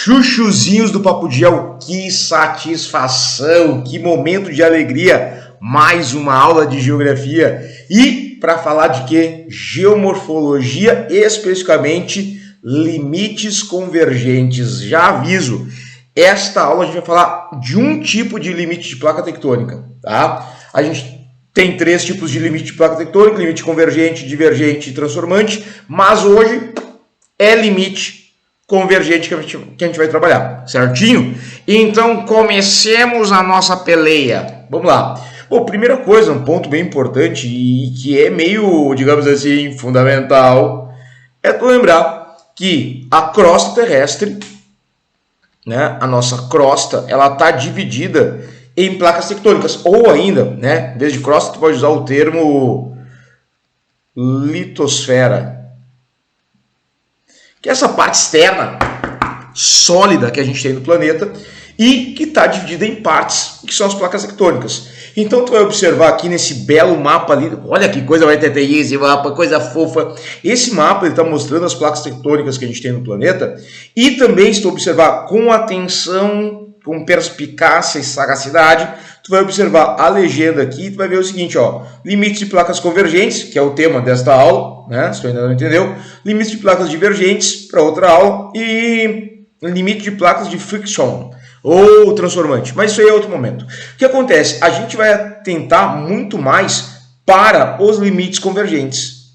Chuchuzinhos do Papo de Gel, que satisfação, que momento de alegria, mais uma aula de geografia e para falar de quê? Geomorfologia, especificamente limites convergentes. Já aviso, esta aula a gente vai falar de um tipo de limite de placa tectônica, tá? A gente tem 3 tipos de limite de placa tectônica, limite convergente, divergente e transformante, mas hoje é limite convergente que a gente vai trabalhar, certinho? Então comecemos a nossa peleia. Vamos lá. Bom, primeira coisa, um ponto bem importante e que é meio, digamos assim, fundamental, é tu lembrar que a crosta terrestre, né, a nossa crosta, ela está dividida em placas tectônicas, ou ainda, né, em vez de crosta, tu pode usar o termo litosfera, que é essa parte externa, sólida que a gente tem no planeta e que está dividida em partes, que são as placas tectônicas. Então tu vai observar aqui nesse belo mapa ali, olha que coisa vai ter esse mapa, coisa fofa. Esse mapa está mostrando as placas tectônicas que a gente tem no planeta e também, se tu observar com atenção, com perspicácia e sagacidade, tu vai observar a legenda aqui e tu vai ver o seguinte, ó, limites de placas convergentes, que é o tema desta aula, né, se tu ainda não entendeu, limites de placas divergentes para outra aula e limite de placas de friction ou transformante, mas isso aí é outro momento. O que acontece? A gente vai atentar muito mais para os limites convergentes,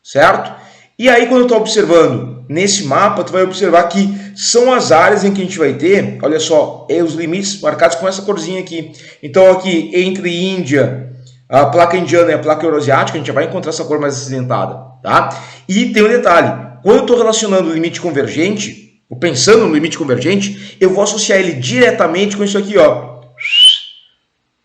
certo? E aí quando eu estou observando nesse mapa, tu vai observar que são as áreas em que a gente vai ter, olha só, os limites marcados com essa corzinha aqui. Então aqui entre Índia, a placa indiana e a placa euroasiática, a gente já vai encontrar essa cor mais acinzentada, tá? E tem um detalhe, quando eu estou relacionando o limite convergente, ou pensando no limite convergente, eu vou associar ele diretamente com isso aqui, ó,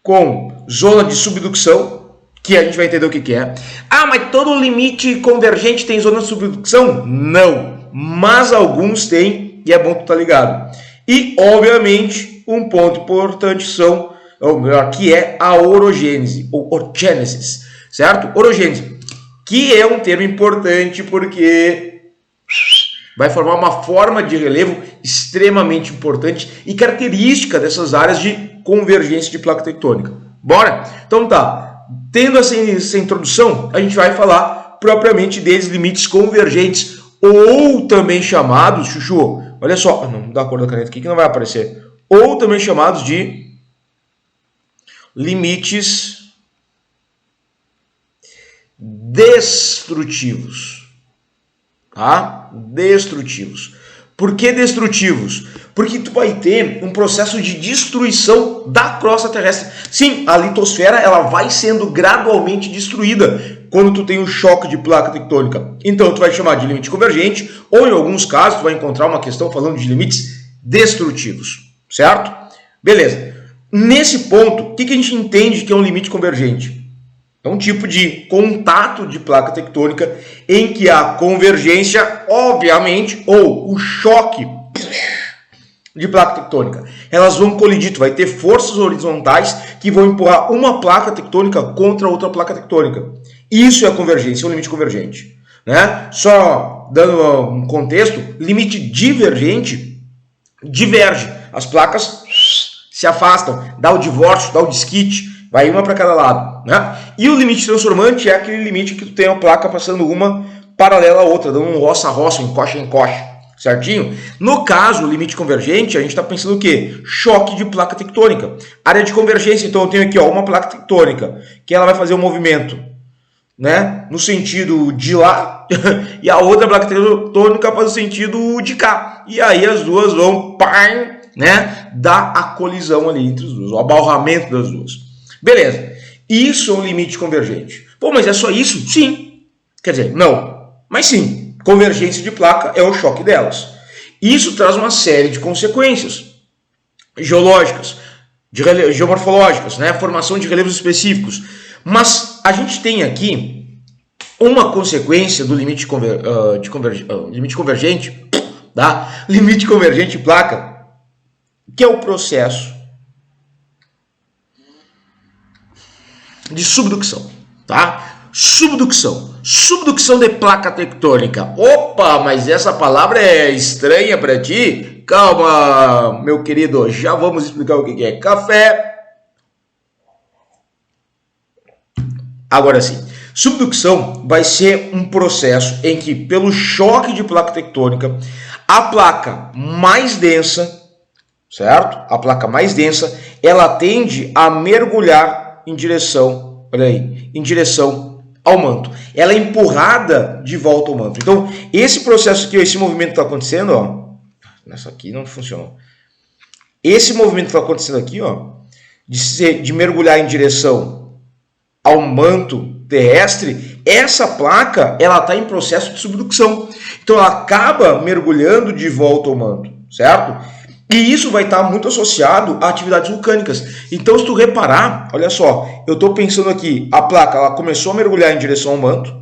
com zona de subducção, que a gente vai entender o que é. Ah, mas todo limite convergente tem zona de subducção? Não, mas alguns têm e é bom tu estar ligado. E, obviamente, um ponto importante são, ou melhor, que é a orogênese, ou orogênesis, certo? Orogênese, que é um termo importante porque vai formar uma forma de relevo extremamente importante e característica dessas áreas de convergência de placa tectônica. Bora? Então tá. Tendo essa introdução, a gente vai falar propriamente deles limites convergentes, ou também chamados, Chuchu, olha só, não dá a cor da caneta aqui que não vai aparecer, ou também chamados de limites destrutivos. Tá? Destrutivos. Por que destrutivos? Porque tu vai ter um processo de destruição da crosta terrestre. Sim, a litosfera ela vai sendo gradualmente destruída quando tu tem um choque de placa tectônica. Então tu vai chamar de limite convergente, ou em alguns casos tu vai encontrar uma questão falando de limites destrutivos, certo? Beleza. Nesse ponto, o que a gente entende que é um limite convergente? É um tipo de contato de placa tectônica em que a convergência, obviamente, ou o choque de placa tectônica, elas vão colidir, tu vai ter forças horizontais que vão empurrar uma placa tectônica contra outra placa tectônica. Isso é a convergência, é um limite convergente, né? Só dando um contexto, limite divergente diverge, as placas se afastam, dá o divórcio, dá o desquite, vai uma para cada lado, né? E o limite transformante é aquele limite que tu tem a placa passando uma paralela à outra, dando um roça-roça, um encoxa-encoxa, certinho? No caso, o limite convergente, a gente está pensando o quê? Choque de placa tectônica. Área de convergência, então eu tenho aqui ó, uma placa tectônica, que ela vai fazer um movimento, né? No sentido de lá, e a outra placa tectônica faz o sentido de cá. E aí as duas vão, né? Dar a colisão ali entre as duas, o abalramento das duas. Beleza, isso é um limite convergente. Pô, mas é só isso? Sim. Quer dizer, não. Mas sim, convergência de placa é o choque delas. Isso traz uma série de consequências geológicas, geomorfológicas, né? Formação de relevos específicos. Mas a gente tem aqui uma consequência do limite limite convergente, tá? Limite convergente de placa, que é o processo de subducção, tá? Subducção. subducção de placa tectônica. Opa, mas essa palavra é estranha para ti? Calma, meu querido, já vamos explicar o que é café. Agora sim, subducção vai ser um processo em que, pelo choque de placa tectônica, a placa mais densa, certo? A placa mais densa, ela tende a mergulhar em direção, olha aí, em direção ao manto. Ela é empurrada de volta ao manto. Então, esse processo aqui, esse movimento que está acontecendo, ó, nessa aqui não funcionou. Esse movimento que está acontecendo aqui, ó, de mergulhar em direção ao manto terrestre, essa placa, ela está em processo de subducção. Então, ela acaba mergulhando de volta ao manto, certo? E isso vai estar muito associado a atividades vulcânicas. Então, se tu reparar, olha só, eu estou pensando aqui, a placa, ela começou a mergulhar em direção ao manto,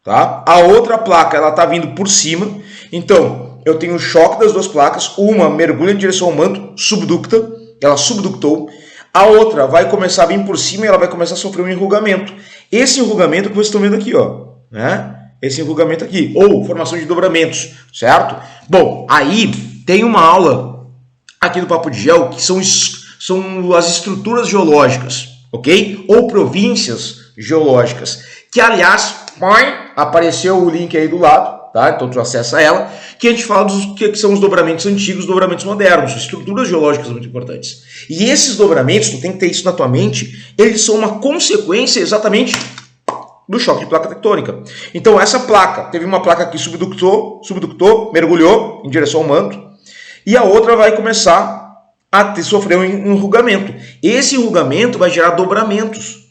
tá? A outra placa, ela está vindo por cima. Então, eu tenho o choque das duas placas, uma mergulha em direção ao manto, subducta, ela subductou. A outra vai começar a vir por cima e ela vai começar a sofrer um enrugamento. Esse enrugamento que vocês estão vendo aqui, ó, né? Esse enrugamento aqui, ou formação de dobramentos, certo? Bom, aí tem uma aula aqui do Papo de Gel que são as estruturas geológicas, ok? Ou províncias geológicas, que aliás, apareceu o link aí do lado, tá? Então tu acessa ela, que a gente fala dos que são os dobramentos antigos, dobramentos modernos, estruturas geológicas muito importantes. E esses dobramentos, tu tem que ter isso na tua mente, eles são uma consequência exatamente do choque de placa tectônica. Então essa placa, teve uma placa que subductou, mergulhou em direção ao manto, e a outra vai começar a sofrer um enrugamento. Esse enrugamento vai gerar dobramentos,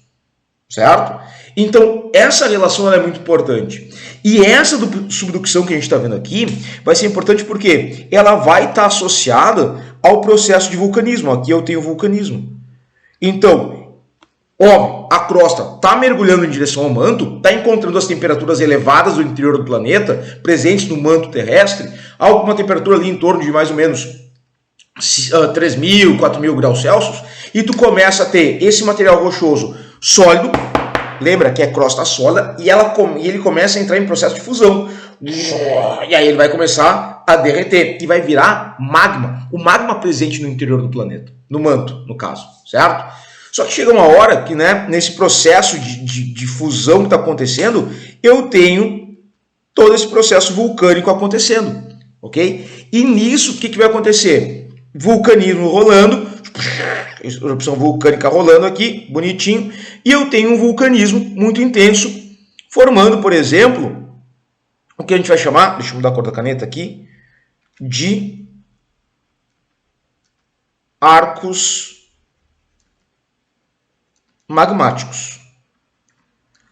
certo? Então, essa relação ela é muito importante. E essa subducção que a gente está vendo aqui vai ser importante porque ela vai estar associada ao processo de vulcanismo. Aqui eu tenho vulcanismo. Então, óbvio, a crosta está mergulhando em direção ao manto, está encontrando as temperaturas elevadas do interior do planeta, presentes no manto terrestre, alguma temperatura ali em torno de mais ou menos 3.000, 4.000 graus Celsius, e tu começa a ter esse material rochoso sólido. Lembra que é crosta sólida e ele começa a entrar em processo de fusão. E aí ele vai começar a derreter e vai virar magma. O magma presente no interior do planeta, no manto, no caso, certo? Só que chega uma hora que, né, nesse processo de fusão que está acontecendo, eu tenho todo esse processo vulcânico acontecendo, ok? E nisso, o que vai acontecer? Vulcanismo rolando, erupção vulcânica rolando aqui, bonitinho, e eu tenho um vulcanismo muito intenso, formando, por exemplo, o que a gente vai chamar, deixa eu mudar a cor da caneta aqui, de arcos magmáticos.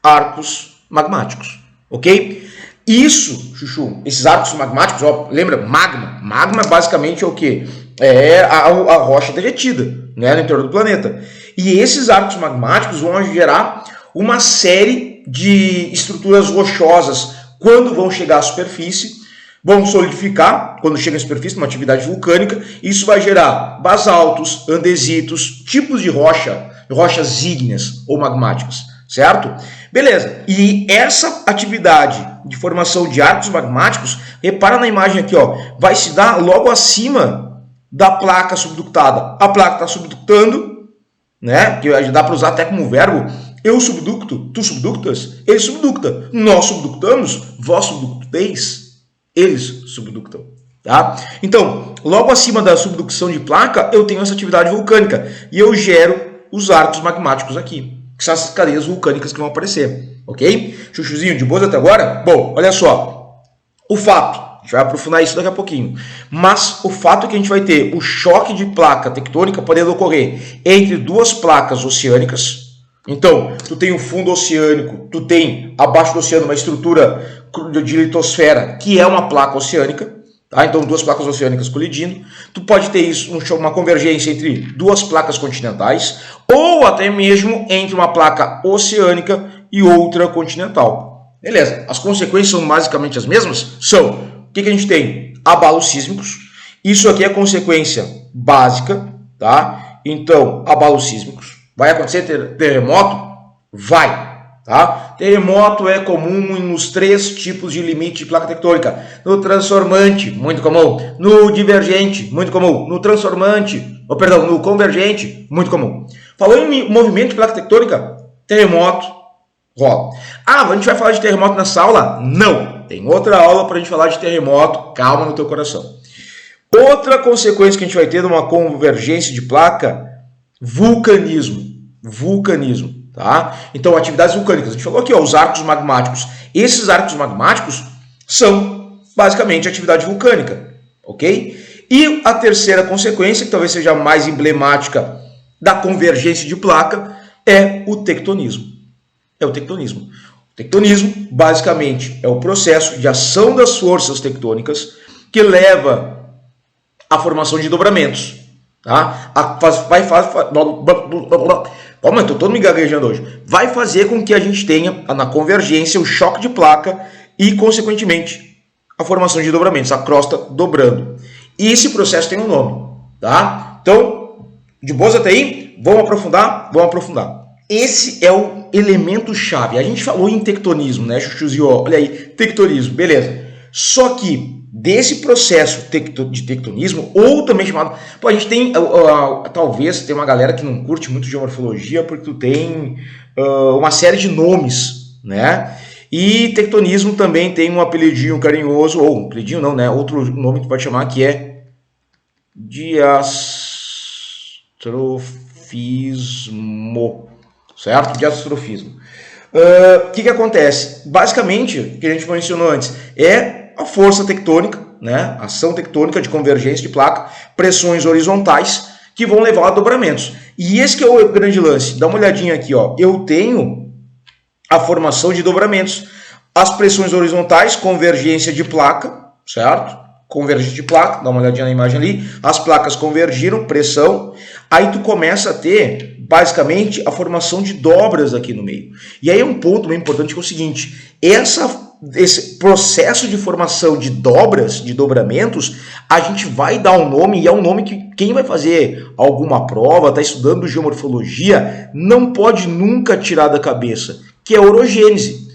Arcos magmáticos, ok? Isso, Chuchu, esses arcos magmáticos, ó, lembra, magma. Magma basicamente é o quê? É a rocha derretida, né, no interior do planeta. E esses arcos magmáticos vão gerar uma série de estruturas rochosas quando vão chegar à superfície, vão solidificar quando chega à superfície, uma atividade vulcânica. Isso vai gerar basaltos, andesitos, tipos de rochas ígneas ou magmáticas, certo? Beleza, e essa atividade de formação de arcos magmáticos, repara na imagem aqui, ó, vai se dar logo acima da placa subductada. A placa está subductando, né? Que dá para usar até como verbo. Eu subducto, tu subductas, ele subducta. Nós subductamos, vós subducteis, eles subductam. Tá? Então, logo acima da subducção de placa, eu tenho essa atividade vulcânica. E eu gero os arcos magmáticos aqui, que são essas cadeias vulcânicas que vão aparecer. Ok? Chuchuzinho, de boa até agora? Bom, olha só. O fato, a gente vai aprofundar isso daqui a pouquinho, mas o fato é que a gente vai ter o choque de placa tectônica podendo ocorrer entre duas placas oceânicas. Então, tu tem o fundo oceânico, tu tem abaixo do oceano uma estrutura de litosfera, que é uma placa oceânica, tá? Então duas placas oceânicas colidindo. Tu pode ter isso, uma convergência entre duas placas continentais, ou até mesmo entre uma placa oceânica e outra continental. Beleza, as consequências são basicamente as mesmas? São. O que a gente tem? Abalos sísmicos. Isso aqui é consequência básica, tá? Então, abalos sísmicos. Vai acontecer terremoto? Vai, Tá? Terremoto é comum nos 3 tipos de limite de placa tectônica. No transformante, muito comum. No divergente, muito comum. No transformante, no convergente, muito comum. Falando em movimento de placa tectônica, terremoto rola. A gente vai falar de terremoto nessa aula? Não. Tem outra aula para a gente falar de terremoto. Calma no teu coração. Outra consequência que a gente vai ter de uma convergência de placa, vulcanismo. Vulcanismo. Tá? Então, atividades vulcânicas. A gente falou aqui, ó, os arcos magmáticos. Esses arcos magmáticos são basicamente atividade vulcânica. Ok? E a terceira consequência, que talvez seja a mais emblemática da convergência de placa, é o tectonismo. É o tectonismo. O tectonismo, basicamente, é o processo de ação das forças tectônicas que leva à formação de dobramentos. Tá? Mas estou todo me gaguejando hoje. Vai fazer com que a gente tenha, na convergência, o choque de placa e, consequentemente, a formação de dobramentos, a crosta dobrando. E esse processo tem um nome. Tá? Então, de boas até aí, vamos aprofundar? Vamos aprofundar. Esse é o elemento chave. A gente falou em tectonismo, né, Chuchuzinho? Olha aí, tectonismo, beleza. Só que desse processo de tectonismo, ou também chamado... Pô, a gente tem, talvez, tem uma galera que não curte muito geomorfologia, porque tu tem uma série de nomes, né? E tectonismo também tem um apelidinho carinhoso, ou um apelidinho não, né? Outro nome que tu pode chamar que é diastrofismo, certo? Diastrofismo. O que acontece? Basicamente, o que a gente mencionou antes, é a força tectônica, né? Ação tectônica de convergência de placa, pressões horizontais que vão levar a dobramentos. E esse que é o grande lance. Dá uma olhadinha aqui, ó. Eu tenho a formação de dobramentos. As pressões horizontais, convergência de placa, certo? Convergência de placa, dá uma olhadinha na imagem ali. As placas convergiram, pressão. Aí tu começa a ter, basicamente, a formação de dobras aqui no meio. E aí um ponto bem importante que é o seguinte. Esse processo de formação de dobras, de dobramentos, a gente vai dar um nome, e é um nome que quem vai fazer alguma prova, está estudando geomorfologia, não pode nunca tirar da cabeça, que é orogênese.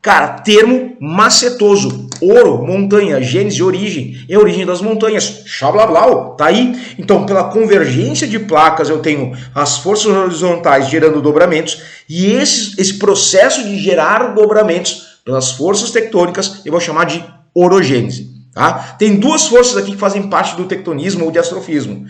Cara, termo macetoso. Oro, montanha, gênese, origem. É a origem das montanhas. Xablablau, tá aí. Então, pela convergência de placas, eu tenho as forças horizontais gerando dobramentos. E esse processo de gerar dobramentos pelas forças tectônicas, eu vou chamar de orogênese. Tá? Tem 2 forças aqui que fazem parte do tectonismo ou diastrofismo.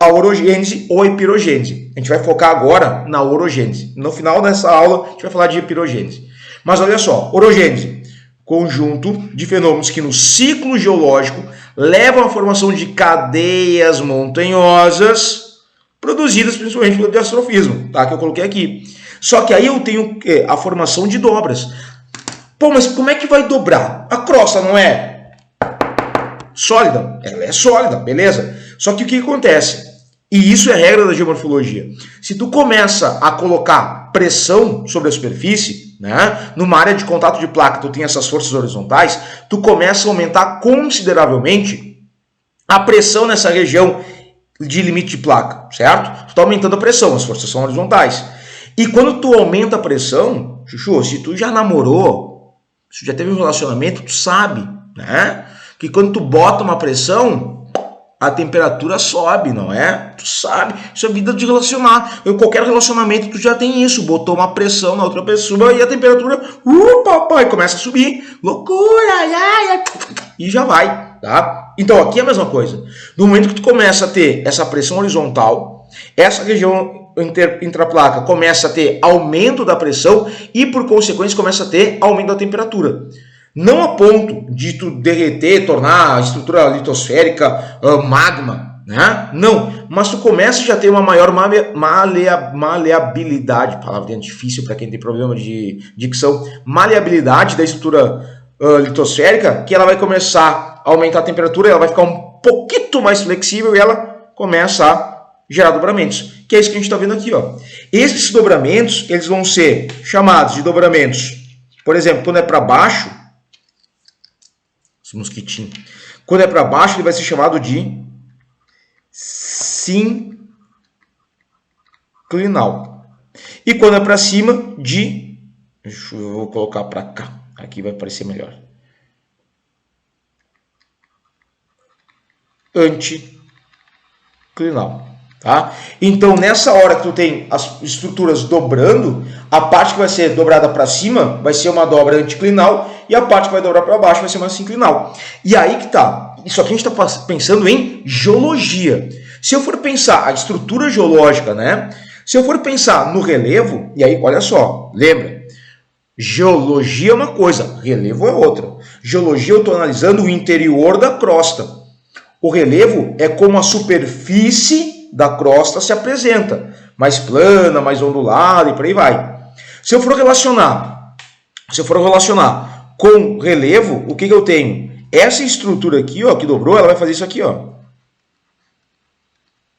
A orogênese ou a epirogênese. A gente vai focar agora na orogênese. No final dessa aula, a gente vai falar de epirogênese. Mas olha só, orogênese, conjunto de fenômenos que no ciclo geológico levam à formação de cadeias montanhosas produzidas principalmente pelo diastrofismo, tá? Que eu coloquei aqui. Só que aí eu tenho a formação de dobras. Pô, mas como é que vai dobrar? A crosta não é sólida? Ela é sólida, beleza? Só que o que acontece? E isso é regra da geomorfologia. Se tu começa a colocar pressão sobre a superfície, né, numa área de contato de placa, tu tem essas forças horizontais, tu começa a aumentar consideravelmente a pressão nessa região de limite de placa, certo? Tu tá aumentando a pressão, as forças são horizontais. E quando tu aumenta a pressão, Chuchu, se tu já namorou, se tu já teve um relacionamento, tu sabe, né, que quando tu bota uma pressão, a temperatura sobe, não é? Tu sabe, isso é vida de relacionar. Em qualquer relacionamento tu já tem isso, botou uma pressão na outra pessoa e a temperatura, papai, começa a subir. Loucura, ai, e já vai, tá? Então aqui é a mesma coisa. No momento que tu começa a ter essa pressão horizontal, essa região intraplaca começa a ter aumento da pressão e por consequência começa a ter aumento da temperatura. Não a ponto de tu derreter, tornar a estrutura litosférica magma, né? Não, mas tu começa a já ter uma maior maleabilidade, palavra difícil para quem tem problema de dicção, maleabilidade da estrutura litosférica, que ela vai começar a aumentar a temperatura, ela vai ficar um pouquinho mais flexível e ela começa a gerar dobramentos, que é isso que a gente está vendo aqui, ó. Esses dobramentos, eles vão ser chamados de dobramentos, por exemplo, quando é para baixo, mosquitinho. Quando é para baixo, ele vai ser chamado de sinclinal. E quando é para cima, de Eu vou colocar para cá. Aqui vai parecer melhor. Anticlinal. Tá? Então, nessa hora que tu tem as estruturas dobrando, a parte que vai ser dobrada para cima vai ser uma dobra anticlinal e a parte que vai dobrar para baixo vai ser uma sinclinal. E aí que tá. Isso aqui a gente está pensando em geologia. Se eu for pensar a estrutura geológica, né? Se eu for pensar no relevo, e aí, olha só, lembra? Geologia é uma coisa, relevo é outra. Geologia eu estou analisando o interior da crosta. O relevo é como a superfície da crosta se apresenta, mais plana, mais ondulada e por aí vai. Se eu for relacionar com relevo, o que eu tenho? Essa estrutura aqui, ó, que dobrou, ela vai fazer isso aqui, ó.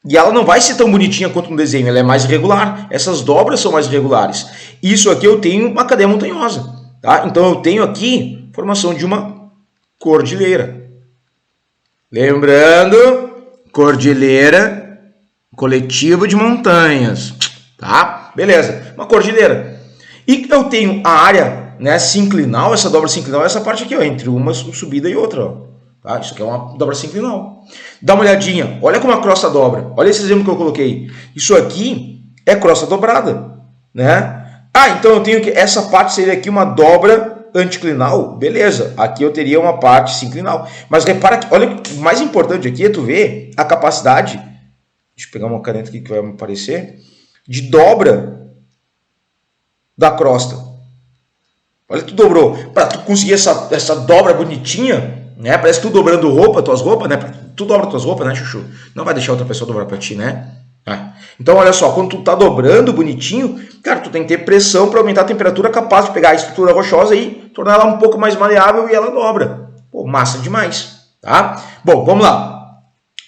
E ela não vai ser tão bonitinha quanto no desenho, ela é mais irregular. Essas dobras são mais irregulares. Isso aqui eu tenho uma cadeia montanhosa, tá? Então eu tenho aqui formação de uma cordilheira. Lembrando, cordilheira, coletivo de montanhas, tá? Beleza, uma cordilheira. E eu tenho a área, né, sinclinal, essa dobra sinclinal, essa parte aqui, ó, entre uma subida e outra, ó. Tá? Isso aqui é uma dobra sinclinal. Dá uma olhadinha, olha como a crosta dobra. Olha esse exemplo que eu coloquei. Isso aqui é crosta dobrada, né? Ah, então eu tenho que essa parte seria aqui uma dobra anticlinal, beleza. Aqui eu teria uma parte sinclinal. Mas repara que, olha, o mais importante aqui é tu ver a capacidade. Deixa eu pegar uma caneta aqui que vai me aparecer. De dobra da crosta. Olha, tu dobrou. Para tu conseguir essa dobra bonitinha, né? Parece que tu dobrando tuas roupas, né? Tu dobra tuas roupas, né, Chuchu? Não vai deixar outra pessoa dobrar para ti, né? Então, olha só, quando tu tá dobrando bonitinho, cara, tu tem que ter pressão para aumentar a temperatura capaz de pegar a estrutura rochosa e tornar ela um pouco mais maleável e ela dobra. Pô, massa demais, tá? Bom, vamos lá.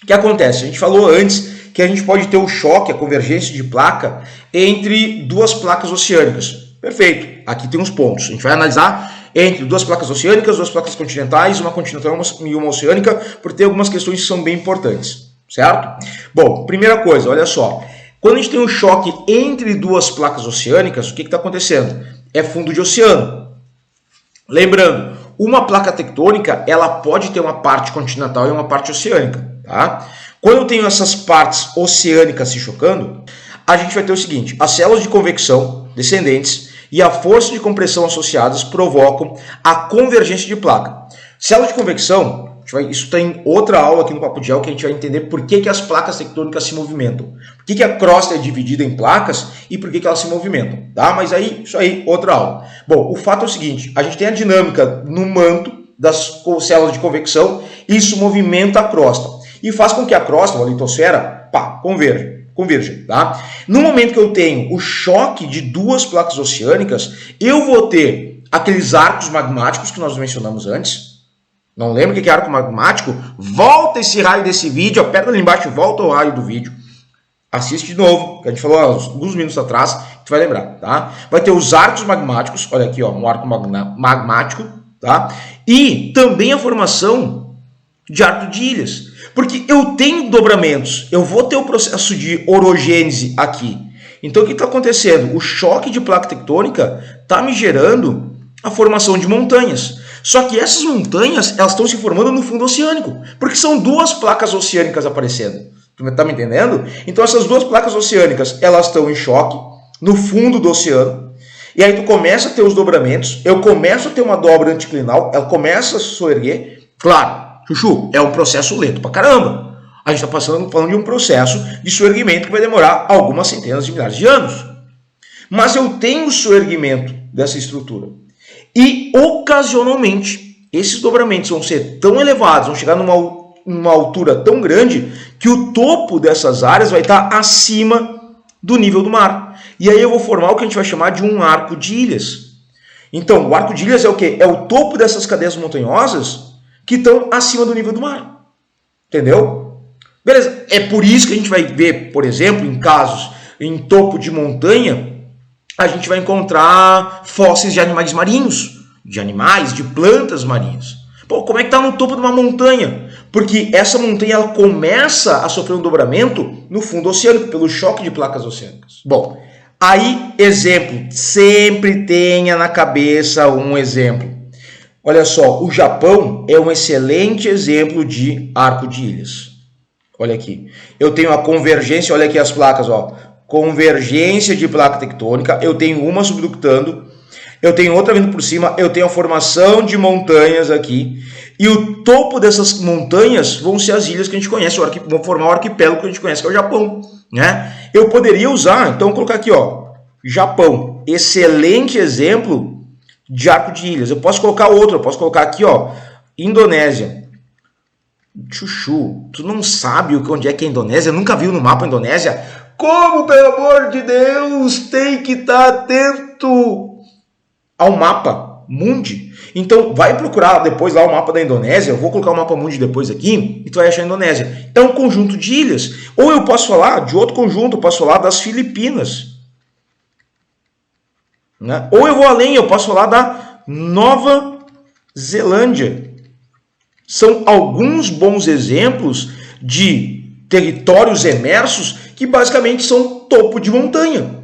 O que acontece? A gente falou antes que a gente pode ter o choque, a convergência de placa entre duas placas oceânicas. Perfeito. Aqui tem uns pontos. A gente vai analisar entre duas placas oceânicas, duas placas continentais, uma continental e uma oceânica, por ter algumas questões que são bem importantes, certo? Bom, primeira coisa, olha só. Quando a gente tem um choque entre duas placas oceânicas, o que está acontecendo? É fundo de oceano. Lembrando, uma placa tectônica, ela pode ter uma parte continental e uma parte oceânica, tá? Quando eu tenho essas partes oceânicas se chocando, a gente vai ter o seguinte, as células de convecção descendentes e a força de compressão associadas provocam a convergência de placa. Célula de convecção, isso tem outra aula aqui no Papo de Gel que a gente vai entender por que as placas tectônicas se movimentam. Por que a crosta é dividida em placas e por que elas se movimentam. Tá? Mas aí, isso aí, outra aula. Bom, o fato é o seguinte, a gente tem a dinâmica no manto das células de convecção e isso movimenta a crosta. E faz com que a crosta, a litosfera, converja, tá? No momento que eu tenho o choque de duas placas oceânicas, eu vou ter aqueles arcos magmáticos que nós mencionamos antes. Não lembra o que é arco magmático? Volta esse raio desse vídeo, aperta ali embaixo, volta o raio do vídeo. Assiste de novo, que a gente falou há alguns minutos atrás, tu vai lembrar, tá? Vai ter os arcos magmáticos, olha aqui, ó, um arco magmático, tá? E também a formação de arco de ilhas. Porque eu tenho dobramentos, eu vou ter o processo de orogênese aqui. Então o que está acontecendo? O choque de placa tectônica está me gerando a formação de montanhas. Só que essas montanhas elas estão se formando no fundo oceânico, porque são duas placas oceânicas aparecendo. Tu está me entendendo? Então essas duas placas oceânicas elas estão em choque no fundo do oceano. E aí tu começa a ter os dobramentos, eu começo a ter uma dobra anticlinal, ela começa a soerguer. Claro, Chuchu, é um processo lento pra caramba. A gente está falando de um processo de soerguimento que vai demorar algumas centenas de milhares de anos. Mas eu tenho o soerguimento dessa estrutura. E, ocasionalmente, esses dobramentos vão ser tão elevados, vão chegar numa altura tão grande, que o topo dessas áreas vai estar acima do nível do mar. E aí eu vou formar o que a gente vai chamar de um arco de ilhas. Então, o arco de ilhas é o quê? É o topo dessas cadeias montanhosas que estão acima do nível do mar. Entendeu? Beleza. É por isso que a gente vai ver, por exemplo, em casos em topo de montanha, a gente vai encontrar fósseis de animais marinhos, de plantas marinhas. Pô, como é que está no topo de uma montanha? Porque essa montanha ela começa a sofrer um dobramento no fundo oceânico, pelo choque de placas oceânicas. Bom, Aí, exemplo, sempre tenha na cabeça um exemplo. Olha só, o Japão é um excelente exemplo de arco de ilhas. Olha aqui, eu tenho a convergência, olha aqui as placas, ó. Convergência de placa tectônica, eu tenho uma subductando, eu tenho outra vindo por cima, eu tenho a formação de montanhas aqui, e o topo dessas montanhas vão ser as ilhas que a gente conhece, vão formar o arquipélago que a gente conhece, que é o Japão, né? Eu poderia usar, então, vou colocar aqui, ó, Japão, excelente exemplo de arco de ilhas. Eu posso colocar outro, eu posso colocar aqui, ó, Indonésia. Chuchu, tu não sabe onde é que é a Indonésia? Nunca viu no mapa a Indonésia? Como, pelo amor de Deus, tem que estar atento ao mapa mundi. Então, vai procurar depois lá o mapa da Indonésia. Eu vou colocar o mapa mundi depois aqui e tu vai achar a Indonésia. É um conjunto de ilhas. Ou eu posso falar de outro conjunto, eu posso falar das Filipinas. Né? Ou eu vou além, eu posso falar da Nova Zelândia. São alguns bons exemplos de territórios emersos que basicamente são topo de montanha.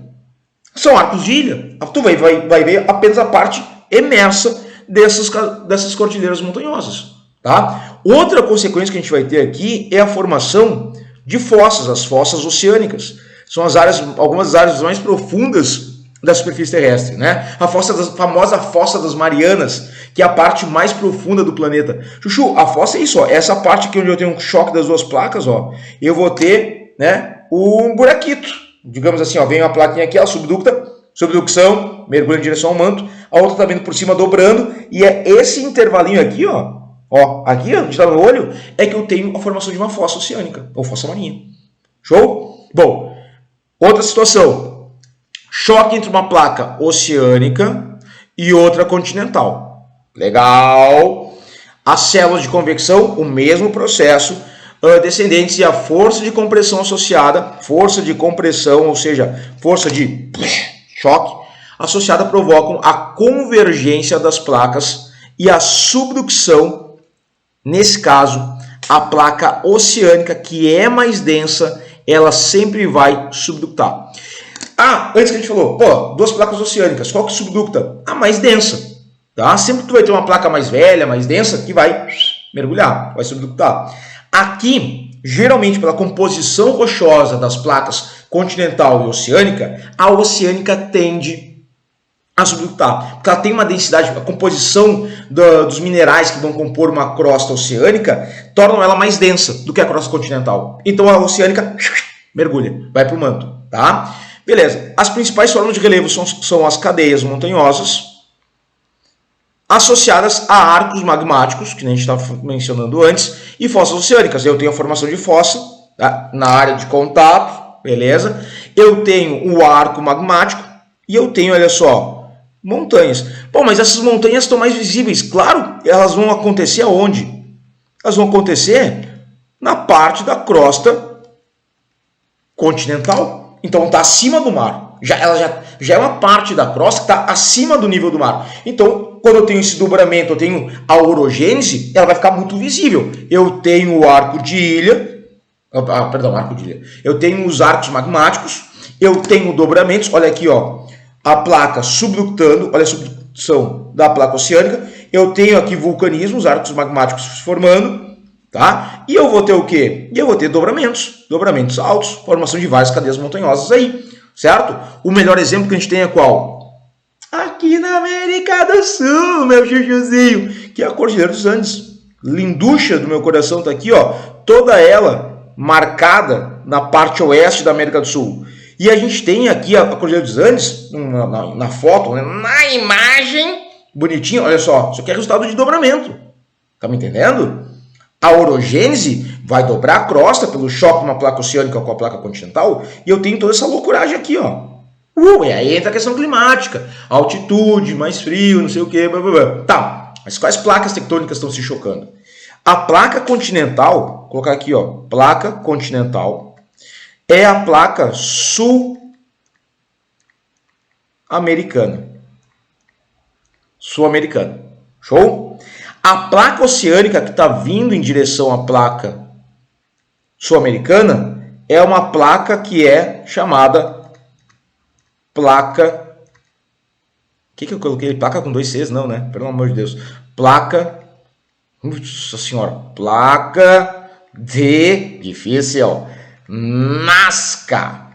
São arcos de ilha. Tu vai ver apenas a parte emersa dessas cordilheiras montanhosas. Tá? Outra consequência que a gente vai ter aqui é a formação de fossas, as fossas oceânicas. São algumas áreas mais profundas da superfície terrestre, né? A famosa fossa das Marianas, que é a parte mais profunda do planeta. Chuchu, a fossa é isso, ó. Essa parte aqui onde eu tenho um choque das duas placas, ó, eu vou ter, né, um buraquito. Digamos assim, ó, vem uma plaquinha aqui, ela subducção, mergulha em direção ao manto, a outra tá vindo por cima dobrando, e é esse intervalinho aqui, ó, aqui, onde tá no olho, é que eu tenho a formação de uma fossa oceânica, ou fossa marinha. Show? Bom, outra situação. Choque entre uma placa oceânica e outra continental. Legal. As células de convecção, o mesmo processo. Descendentes e a força de compressão associada, força de compressão, ou seja, força de choque, associada provocam a convergência das placas e a subducção, nesse caso, a placa oceânica, que é mais densa, ela sempre vai subductar. Antes que a gente falou, duas placas oceânicas, qual que subducta? A mais densa, tá? Sempre tu vai ter uma placa mais velha, mais densa, que vai mergulhar, vai subductar. Aqui, geralmente pela composição rochosa das placas continental e oceânica, a oceânica tende a subductar, porque ela tem uma densidade, a composição dos minerais que vão compor uma crosta oceânica tornam ela mais densa do que a crosta continental. Então a oceânica mergulha, vai para o manto, tá? Beleza, as principais formas de relevo são as cadeias montanhosas, associadas a arcos magmáticos, que a gente estava mencionando antes, e fossas oceânicas. Eu tenho a formação de fossa, tá? Na área de contato, beleza? Eu tenho o arco magmático e eu tenho, olha só, montanhas. Bom, mas essas montanhas estão mais visíveis. Claro, elas vão acontecer aonde? Elas vão acontecer na parte da crosta continental. Então está acima do mar. Ela já é uma parte da crosta que está acima do nível do mar. Então, quando eu tenho esse dobramento, eu tenho a orogênese, ela vai ficar muito visível. Eu tenho o arco de ilha. Arco de ilha. Eu tenho os arcos magmáticos. Eu tenho dobramentos. Olha aqui, ó, a placa subductando. Olha a subdução da placa oceânica. Eu tenho aqui vulcanismo, os arcos magmáticos se formando. Tá? E eu vou ter o quê? Eu vou ter dobramentos altos, formação de várias cadeias montanhosas aí, certo? O melhor exemplo que a gente tem é qual? Aqui na América do Sul, meu chuchuzinho, que é a Cordilheira dos Andes. Linducha do meu coração tá aqui, ó, toda ela marcada na parte oeste da América do Sul. E a gente tem aqui a Cordilheira dos Andes, na foto, né? Na imagem, bonitinho, olha só, isso aqui é resultado de dobramento. Tá me entendendo? A orogênese vai dobrar a crosta pelo choque de uma placa oceânica com a placa continental e eu tenho toda essa loucuragem aqui, ó. E aí entra a questão climática, altitude, mais frio, não sei o que, blá, blá, blá. Tá, mas quais placas tectônicas estão se chocando? A placa continental, vou colocar aqui, ó, placa continental, é a placa sul-americana. Sul-americana. Show? A placa oceânica que está vindo em direção à placa sul-americana é uma placa que é chamada placa... O que eu coloquei? Placa com 2 Cs? Não, né? Pelo amor de Deus. Placa... Nossa senhora. Placa de... Difícil. Nazca.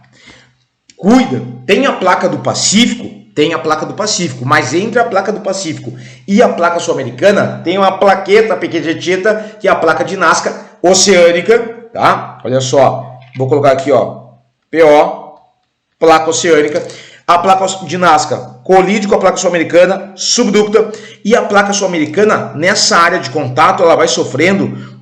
Cuida. Tem a placa do Pacífico? Tem a placa do Pacífico. Mas entre a placa do Pacífico e a placa sul-americana, tem uma plaqueta pequenita, que é a placa de Nazca oceânica, tá? Olha só. Vou colocar aqui, ó. PO, placa oceânica. A placa de Nazca colide com a placa sul-americana, subducta, e a placa sul-americana, nessa área de contato, ela vai sofrendo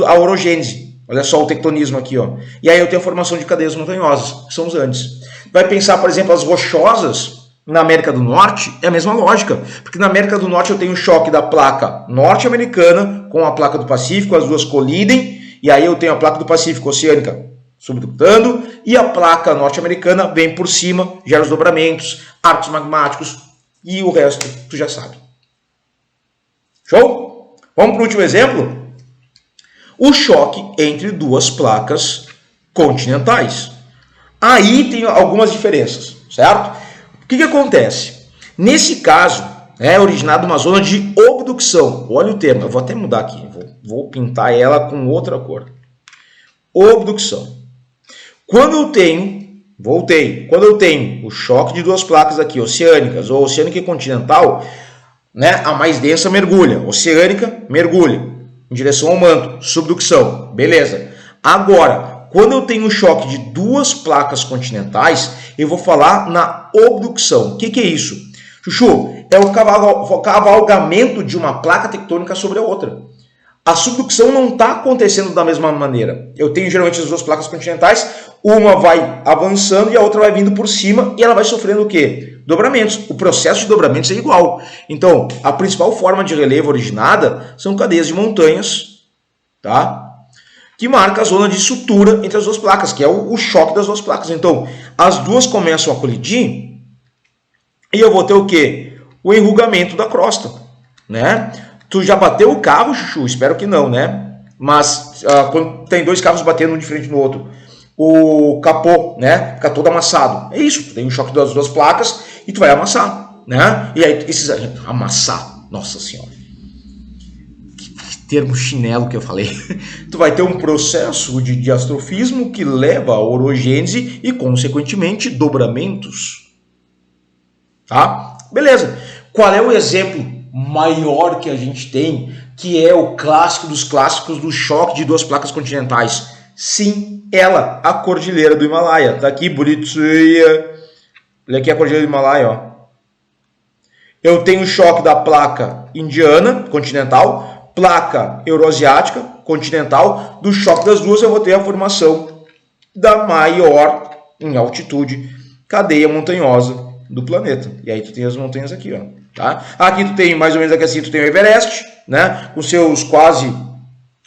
a orogênese. Olha só o tectonismo aqui, ó. E aí eu tenho a formação de cadeias montanhosas, que são os Andes. Vai pensar, por exemplo, as rochosas na América do Norte, é a mesma lógica. Porque na América do Norte eu tenho o choque da placa norte-americana com a placa do Pacífico, as duas colidem, e aí eu tenho a placa do Pacífico oceânica subductando, e a placa norte-americana vem por cima, gera os dobramentos, arcos magmáticos, e o resto tu já sabe. Show? Vamos para o último exemplo? O choque entre duas placas continentais. Aí tem algumas diferenças, certo? O que acontece? Nesse caso, é originado uma zona de obducção. Olha o termo, eu vou até mudar aqui, vou pintar ela com outra cor. Obducção. Quando eu tenho o choque de duas placas aqui, oceânicas, ou oceânica e continental, né, a mais densa mergulha, oceânica mergulha, em direção ao manto, subducção, beleza. Agora, quando eu tenho o choque de duas placas continentais, eu vou falar na obducção. O que é isso? Chuchu, é o cavalgamento de uma placa tectônica sobre a outra. A subducção não está acontecendo da mesma maneira. Eu tenho geralmente as duas placas continentais, uma vai avançando e a outra vai vindo por cima e ela vai sofrendo o quê? Dobramentos. O processo de dobramentos é igual. Então, a principal forma de relevo originada são cadeias de montanhas, tá? Que marca a zona de sutura entre as duas placas, que é o choque das duas placas. Então, as duas começam a colidir e eu vou ter o quê? O enrugamento da crosta, né? Tu já bateu o carro, Chuchu? Espero que não, né? Mas quando tem dois carros batendo um de frente no outro, o capô, né, fica todo amassado. É isso, tu tem um choque das duas placas e tu vai amassar, né? E aí, amassar, nossa senhora. Que termo chinelo que eu falei. Tu vai ter um processo de diastrofismo que leva a orogênese e, consequentemente, dobramentos. Tá? Beleza. Qual é o exemplo maior que a gente tem, que é o clássico dos clássicos do choque de duas placas continentais? Sim, ela, a Cordilheira do Himalaia. Tá aqui, bonitinha. Olha aqui a Cordilheira do Himalaia, ó. Eu tenho o choque da placa indiana, continental, placa euroasiática, continental. Do choque das duas eu vou ter a formação da maior, em altitude, cadeia montanhosa do planeta. E aí tu tem as montanhas aqui, ó. Tá? Aqui tu tem, mais ou menos aqui assim, tu tem o Everest, né? Com seus quase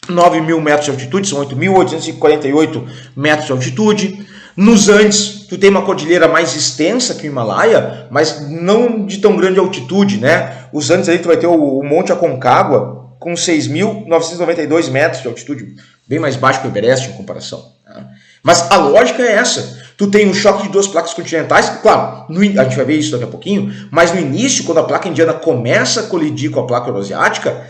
9.000 metros de altitude, são 8.848 metros de altitude. Nos Andes, tu tem uma cordilheira mais extensa que o Himalaia, mas não de tão grande altitude, né? Os Andes aí tu vai ter o Monte Aconcagua com 6.992 metros de altitude, bem mais baixo que o Everest em comparação. Tá? Mas a lógica é essa. Tu tem um choque de duas placas continentais, claro, a gente vai ver isso daqui a pouquinho, mas no início, quando a placa indiana começa a colidir com a placa euroasiática,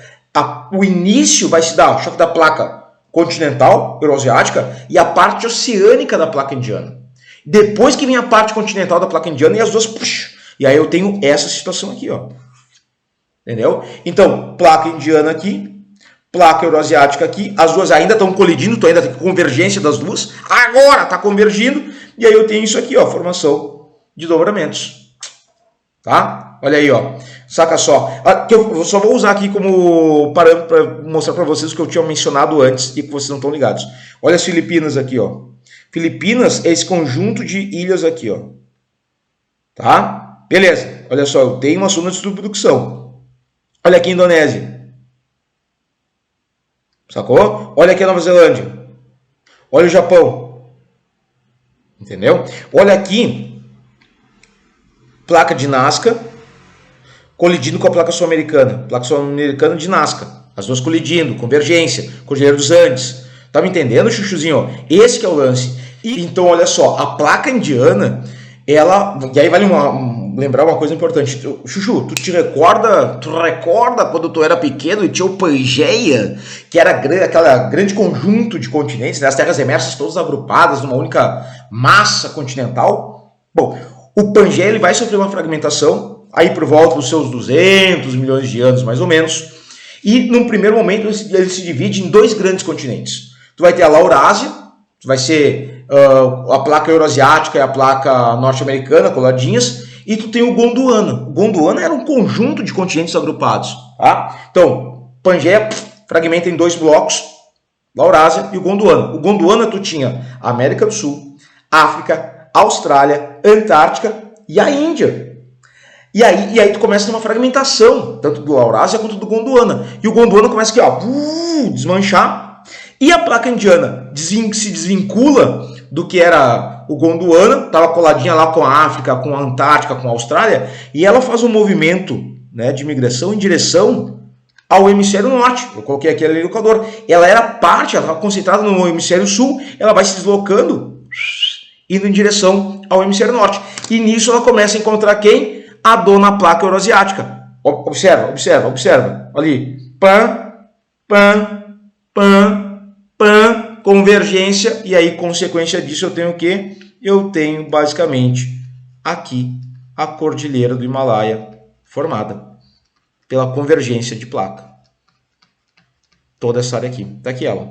o início vai se dar o choque da placa continental, euroasiática, e a parte oceânica da placa indiana. Depois que vem a parte continental da placa indiana e as duas... E aí eu tenho essa situação aqui, ó. Entendeu? Então, placa indiana aqui, placa euroasiática aqui, as duas ainda estão colidindo, tu ainda tem convergência das duas, agora está convergindo, e aí eu tenho isso aqui, ó, formação de dobramentos. Tá? Olha aí, ó. Saca só. Que eu só vou usar aqui como parâmetro para mostrar para vocês o que eu tinha mencionado antes e que vocês não estão ligados. Olha as Filipinas aqui, ó. Filipinas é esse conjunto de ilhas aqui, ó. Tá? Beleza. Olha só, eu tenho uma zona de subducção. Olha aqui a Indonésia. Sacou? Olha aqui a Nova Zelândia. Olha o Japão. Entendeu? Olha aqui. Placa de Nazca colidindo com a placa sul-americana. Placa sul-americana de Nazca. As duas colidindo, convergência, Cordilheira dos Andes. Tá me entendendo, chuchuzinho? Esse que é o lance. E, então, olha só, a placa indiana, E aí vale lembrar uma coisa importante. Chuchu, tu recorda quando tu era pequeno e tinha o Pangeia, que era aquela grande conjunto de continentes, né? As terras emersas todas agrupadas numa única massa continental? Bom, o Pangeia ele vai sofrer uma fragmentação aí por volta dos seus 200 milhões de anos, mais ou menos. E num primeiro momento ele se divide em 2 grandes continentes. Tu vai ter a Laurásia, que vai ser a placa eurasiática e a placa norte-americana coladinhas, e tu tem o Gondwana. O Gondwana era um conjunto de continentes agrupados. Tá? Então, Pangeia fragmenta em 2 blocos, Laurásia e o Gondwana. O Gondwana tu tinha a América do Sul, África, Austrália, Antártica e a Índia. E aí tu começa a ter uma fragmentação, tanto do Laurásia quanto do Gondwana. E o Gondwana começa aqui, ó, desmanchar. E a placa indiana se desvincula do que era o Gondwana, estava coladinha lá com a África, com a Antártica, com a Austrália, e ela faz um movimento, né, de migração em direção ao hemisfério norte. Eu coloquei aqui ali no Equador. Ela estava concentrada no hemisfério sul, ela vai se deslocando, indo em direção ao hemisfério norte. E nisso ela começa a encontrar quem? A dona placa eurasiática. Observa. Ali. Convergência. E aí, consequência disso, eu tenho o quê? Eu tenho, basicamente, aqui, a Cordilheira do Himalaia formada pela convergência de placa. Toda essa área aqui. Tá aqui ela.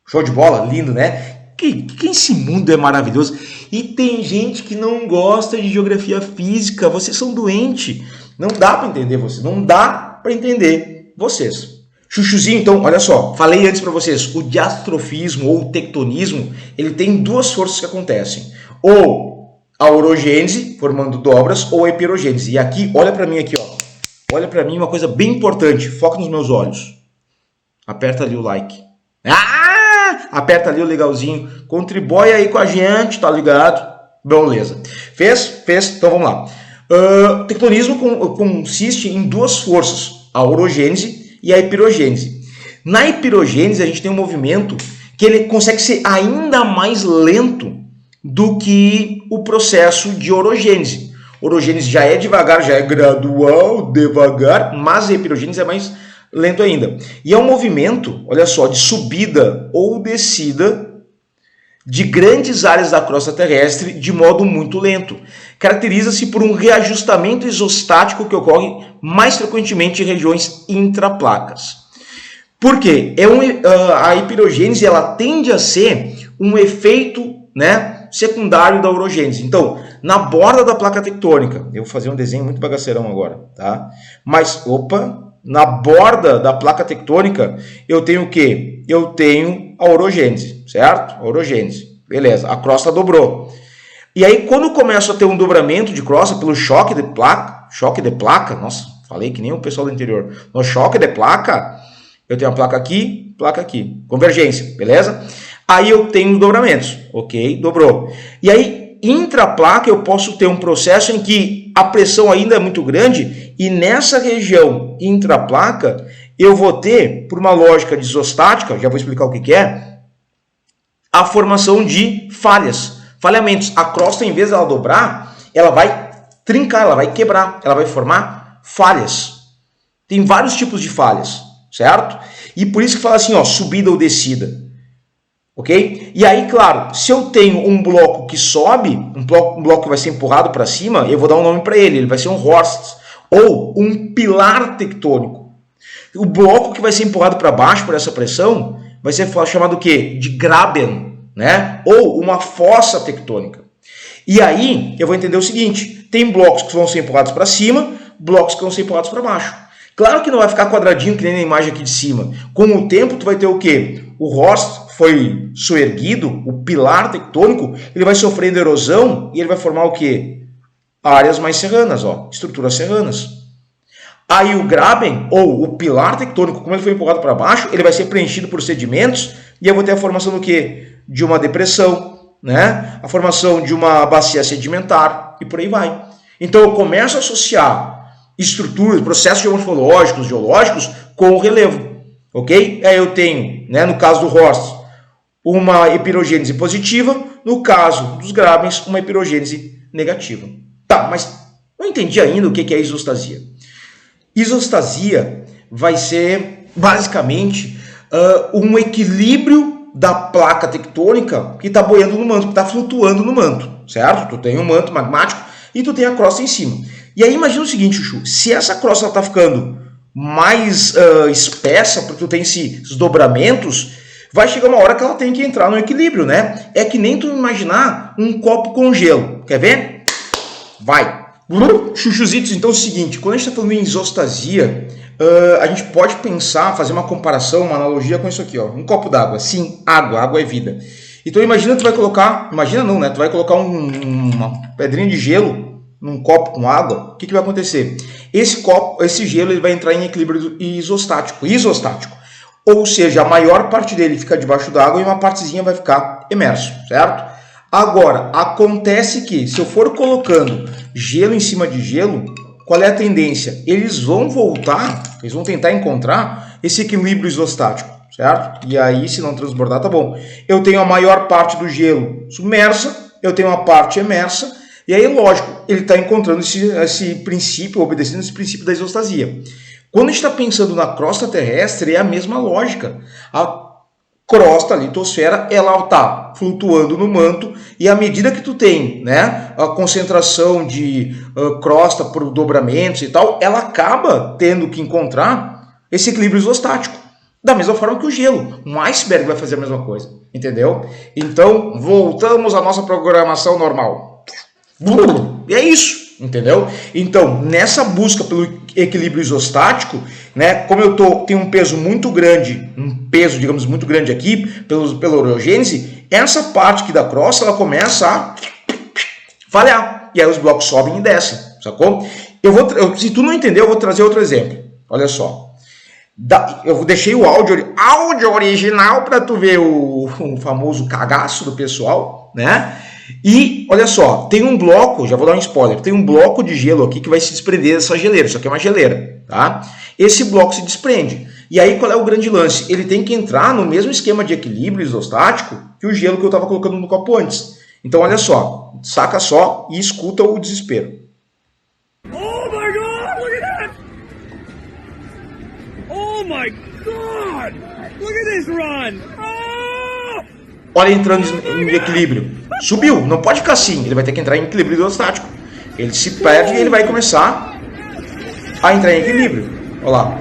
Show de bola? Lindo, né? Que esse mundo é maravilhoso. E tem gente que não gosta de geografia física. Vocês são doentes. Não dá para entender vocês. Não dá para entender vocês. Chuchuzinho, então, olha só. Falei antes para vocês. O diastrofismo ou o tectonismo, ele tem 2 forças que acontecem. Ou a orogênese, formando dobras, ou a epirogênese. E aqui, olha para mim aqui, ó. Olha para mim uma coisa bem importante. Foca nos meus olhos. Aperta ali o like. Aperta ali o legalzinho, contribui aí com a gente, tá ligado? Beleza. Fez? Então vamos lá. Tectonismo consiste em 2 forças, a orogênese e a epirogênese. Na epirogênese a gente tem um movimento que ele consegue ser ainda mais lento do que o processo de orogênese. Orogênese já é devagar, já é gradual, devagar, mas a epirogênese é mais lento ainda. E é um movimento, olha só, de subida ou descida de grandes áreas da crosta terrestre de modo muito lento. Caracteriza-se por um reajustamento isostático que ocorre mais frequentemente em regiões intraplacas. Por quê? A epirogênese ela tende a ser um efeito, né, secundário da orogênese. Então, na borda da placa tectônica, eu vou fazer um desenho muito bagaceirão agora, tá? Mas, na borda da placa tectônica, eu tenho o quê? Eu tenho a orogênese, certo? A orogênese. Beleza, a crosta dobrou. E aí, quando eu começo a ter um dobramento de crosta pelo choque de placa, nossa, falei que nem o pessoal do interior. No choque de placa, eu tenho a placa aqui, convergência, beleza? Aí eu tenho dobramentos, ok? Dobrou. E aí, intraplaca, eu posso ter um processo em que a pressão ainda é muito grande e nessa região intraplaca eu vou ter, por uma lógica de isostática, já vou explicar o que é, a formação de falhamentos. A crosta, em vez de ela dobrar, ela vai trincar, ela vai quebrar, ela vai formar falhas. Tem vários tipos de falhas, certo? E por isso que fala assim, ó, subida ou descida. Ok? E aí, claro, se eu tenho um bloco que sobe, um bloco que vai ser empurrado para cima, eu vou dar um nome para ele vai ser um Horst, ou um pilar tectônico. O bloco que vai ser empurrado para baixo por essa pressão vai ser chamado o quê? De Graben, né? Ou uma fossa tectônica. E aí, eu vou entender o seguinte, tem blocos que vão ser empurrados para cima, blocos que vão ser empurrados para baixo. Claro que não vai ficar quadradinho que nem na imagem aqui de cima. Com o tempo, tu vai ter o quê? O Horst foi soerguido, o pilar tectônico, ele vai sofrendo erosão e ele vai formar o quê? Áreas mais serranas, ó, estruturas serranas. Aí o Graben, ou o pilar tectônico, como ele foi empurrado para baixo, ele vai ser preenchido por sedimentos e eu vou ter a formação do quê? De uma depressão, né? A formação de uma bacia sedimentar e por aí vai. Então eu começo a associar estruturas, processos geológicos com o relevo, ok? Aí eu tenho, né, no caso do Horst, uma epirogênese positiva, no caso dos grabens, uma epirogênese negativa. Tá, mas não entendi ainda o que é isostasia. Isostasia vai ser basicamente um equilíbrio da placa tectônica que está boiando no manto, que está flutuando no manto, certo? Tu tem um manto magmático e tu tem a crosta em cima. E aí imagina o seguinte, Chuchu, se essa crosta está ficando mais espessa, porque tu tem esses dobramentos, vai chegar uma hora que ela tem que entrar no equilíbrio, né? É que nem tu imaginar um copo com gelo. Quer ver? Vai! Chuchuzitos, então é o seguinte, quando a gente está falando em isostasia, a gente pode pensar, fazer uma comparação, uma analogia com isso aqui, ó. Um copo d'água. Sim, água é vida. Então imagina tu vai colocar, imagina não, né? Tu vai colocar uma pedrinha de gelo num copo com água, o que vai acontecer? Esse gelo ele vai entrar em equilíbrio isostático. Ou seja, a maior parte dele fica debaixo d'água e uma partezinha vai ficar imerso, certo? Agora, acontece que se eu for colocando gelo em cima de gelo, qual é a tendência? Eles vão voltar, eles vão tentar encontrar esse equilíbrio isostático, certo? E aí, se não transbordar, tá bom. Eu tenho a maior parte do gelo submersa, eu tenho uma parte emersa, e aí, lógico, ele está encontrando esse princípio, obedecendo esse princípio da isostasia. Quando a gente está pensando na crosta terrestre, é a mesma lógica. A crosta, a litosfera, ela está flutuando no manto e à medida que tu tem, né, a concentração de crosta por dobramentos e tal, ela acaba tendo que encontrar esse equilíbrio isostático. Da mesma forma que o gelo. Um iceberg vai fazer a mesma coisa, entendeu? Então, voltamos à nossa programação normal. E é isso, entendeu? Então, nessa busca pelo equilíbrio isostático, né, como eu tenho um peso muito grande, digamos, muito grande aqui, pela orogênese, essa parte aqui da crosta, ela começa a falhar. E aí os blocos sobem e descem, sacou? Se tu não entendeu, eu vou trazer outro exemplo. Olha só. Eu deixei o áudio original para tu ver o famoso cagaço do pessoal, né? E, olha só, tem um bloco, já vou dar um spoiler, tem um bloco de gelo aqui que vai se desprender dessa geleira, isso aqui é uma geleira, tá? Esse bloco se desprende. E aí, qual é o grande lance? Ele tem que entrar no mesmo esquema de equilíbrio isostático que o gelo que eu estava colocando no copo antes. Então, olha só, saca só e escuta o desespero. Oh my God, look at that! Oh my God! Look at this run! Oh! Olha entrando em equilíbrio. Subiu, não pode ficar assim, ele vai ter que entrar em equilíbrio isostático. Ele se perde e ele vai começar a entrar em equilíbrio. Olha lá.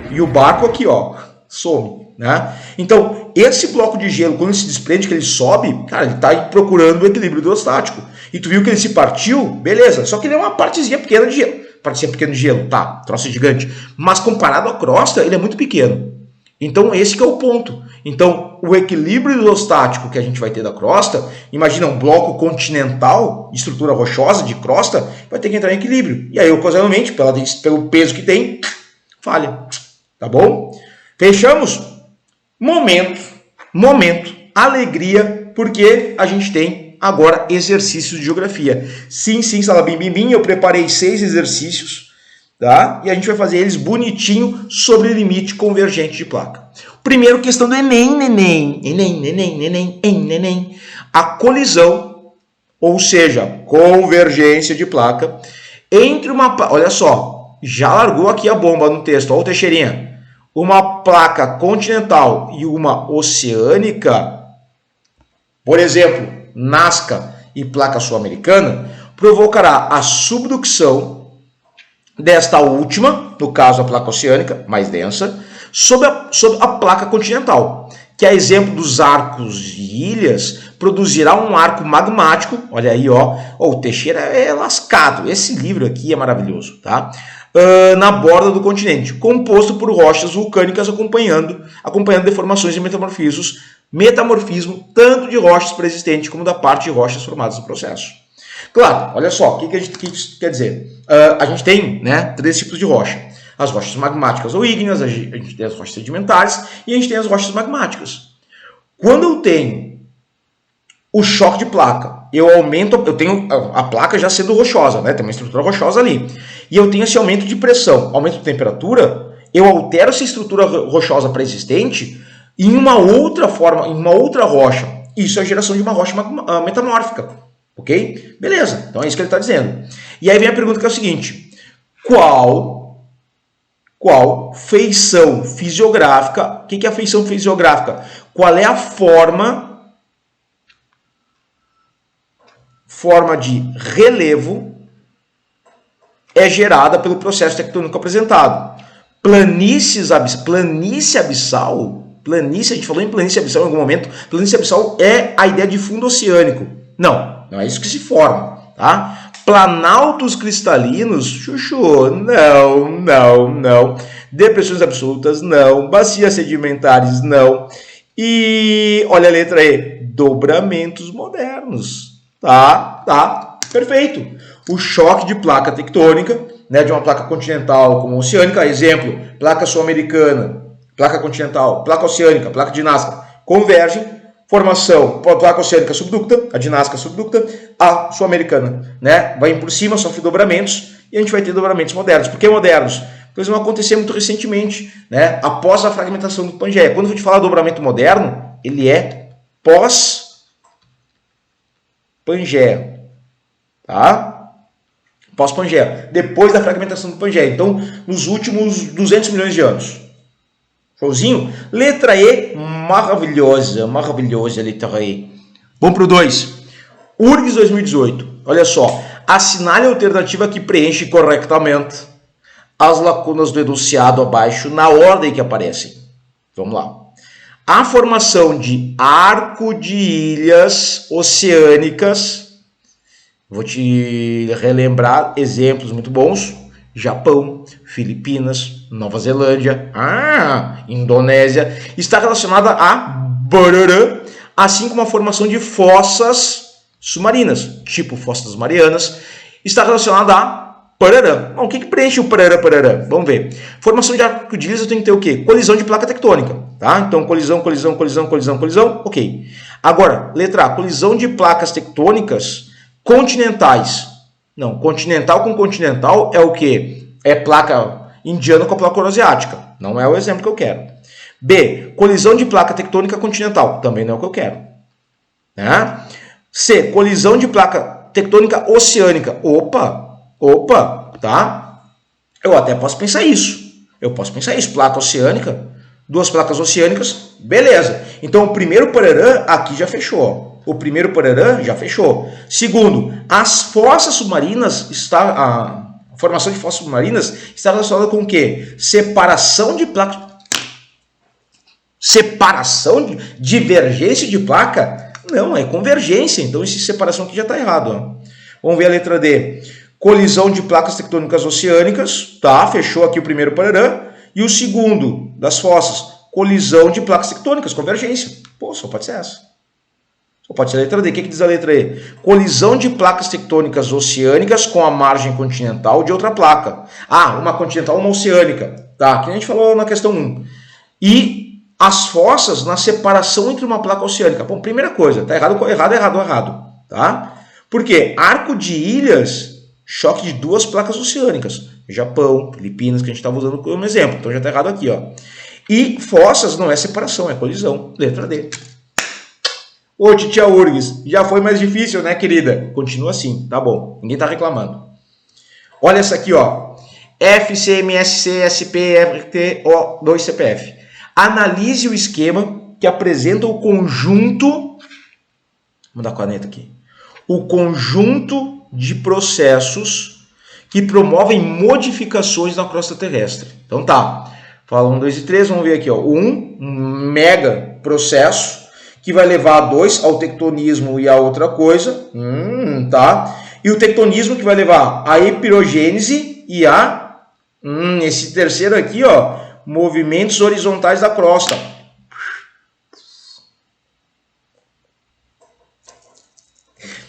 E o barco aqui, ó, some, né? Então, esse bloco de gelo, quando ele se desprende, que ele sobe, cara, ele tá procurando o equilíbrio isostático. E tu viu que ele se partiu, beleza, só que ele é uma partezinha pequena de gelo. Partezinha pequena de gelo, tá, troço gigante. Mas comparado à crosta, ele é muito pequeno. Então, esse que é o ponto. Então, o equilíbrio isostático que a gente vai ter da crosta, imagina um bloco continental, de estrutura rochosa, de crosta, vai ter que entrar em equilíbrio. E aí, ocasionalmente, pelo peso que tem, falha. Tá bom? Fechamos? Momento, alegria, porque a gente tem agora exercícios de geografia. Sim, salabim, bim, bim, eu preparei 6 exercícios. Tá? E a gente vai fazer eles bonitinho sobre o limite convergente de placa. Primeiro, questão do Enem. A colisão, ou seja, convergência de placa, entre uma... Olha só, já largou aqui a bomba no texto, olha o Teixeirinha. Uma placa continental e uma oceânica, por exemplo, Nazca e placa sul-americana, provocará a subducção desta última, no caso a placa oceânica, mais densa, sobre a placa continental, que a exemplo dos arcos de ilhas, produzirá um arco magmático, olha aí, ó, o Teixeira é lascado, esse livro aqui é maravilhoso, tá? Na borda do continente, composto por rochas vulcânicas acompanhando deformações e metamorfismo tanto de rochas preexistentes como da parte de rochas formadas no processo. Claro, olha só, o que isso quer dizer? A gente tem, né, 3 tipos de rocha. As rochas magmáticas ou ígneas, a gente tem as rochas sedimentares e a gente tem as rochas magmáticas. Quando eu tenho o choque de placa, eu tenho a placa já sendo rochosa, né, tem uma estrutura rochosa ali, e eu tenho esse aumento de pressão, aumento de temperatura, eu altero essa estrutura rochosa pré-existente, em uma outra forma, em uma outra rocha. Isso é a geração de uma rocha metamórfica. Ok? Beleza. Então é isso que ele está dizendo. E aí vem a pergunta que é o seguinte. Qual feição fisiográfica, o que é a feição fisiográfica? Qual é a forma de relevo é gerada pelo processo tectônico apresentado? Planície abissal, a gente falou em planície abissal em algum momento, planície abissal é a ideia de fundo oceânico. Não é isso que se forma, tá? Planaltos cristalinos, chuchu, não. Depressões absolutas, não. Bacias sedimentares, não. E olha a letra E, dobramentos modernos, tá? Perfeito. O choque de placa tectônica, né, de uma placa continental como oceânica, exemplo, placa sul-americana, placa continental, placa oceânica, placa dinástica, convergem, formação, placa oceânica subducta, a dinástica subducta, a sul-americana, né? Vai por cima, sofre dobramentos, e a gente vai ter dobramentos modernos. Por que modernos? Porque eles vão acontecer muito recentemente, né? Após a fragmentação do Pangeia. Quando a gente fala dobramento moderno, ele é pós-Pangeia, tá? Pós-Pangeia, depois da fragmentação do Pangeia. Então, nos últimos 200 milhões de anos. Showzinho? Letra E, maravilhosa a letra E. Vamos para o 2. URGS 2018. Olha só. Assinale a alternativa que preenche corretamente as lacunas do enunciado abaixo na ordem que aparecem. Vamos lá. A formação de arco de ilhas oceânicas. Vou te relembrar exemplos muito bons. Japão, Filipinas, Nova Zelândia, Indonésia, está relacionada a Bararã, assim como a formação de fossas submarinas, tipo fossas marianas, está relacionada a Pararã. Bom, o que preenche o Pararã? Vamos ver. Formação de arco de ilhas eu tenho que ter o quê? Colisão de placa tectônica, tá? Então, colisão, ok. Agora, letra A, colisão de placas tectônicas continentais. Não, continental com continental é o quê? É placa indiana com a placa euroasiática. Não é o exemplo que eu quero. B, colisão de placa tectônica continental. Também não é o que eu quero. Né? C, colisão de placa tectônica oceânica. Opa, tá? Eu até posso pensar isso. Placa oceânica, duas placas oceânicas, beleza. Então, o primeiro Pararã aqui já fechou. Segundo, as fossas submarinas, a formação de fossas submarinas está relacionada com o quê? Separação de placa. Divergência de placa? Não, é convergência. Então, essa separação aqui já está errado. Ó. Vamos ver a letra D. Colisão de placas tectônicas oceânicas. Tá, fechou aqui o primeiro Pararã. E o segundo, das fossas, colisão de placas tectônicas, convergência. Pô, só pode ser essa. Ou pode ser a letra D. O que diz a letra E? Colisão de placas tectônicas oceânicas com a margem continental de outra placa. Uma continental, uma oceânica. Tá, que a gente falou na questão 1. E as fossas na separação entre uma placa oceânica. Bom, primeira coisa, tá errado. Tá? Por quê? Arco de ilhas, choque de duas placas oceânicas. Japão, Filipinas, que a gente estava usando como exemplo. Então já tá errado aqui, ó. E fossas não é separação, é colisão. Letra D. Ô, titia URGS, já foi mais difícil, né, querida? Continua assim, tá bom. Ninguém tá reclamando. Olha essa aqui, ó. FCMSC-SP-FTO2-CPF. Analise o esquema que apresenta o conjunto... Vamos dar a caneta aqui. O conjunto de processos que promovem modificações na crosta terrestre. Então tá. Fala 1, 2 e 3, vamos ver aqui, ó. Um mega processo que vai levar a 2 ao tectonismo e a outra coisa, tá? E o tectonismo que vai levar a epirogênese e a, esse terceiro aqui, ó, movimentos horizontais da crosta.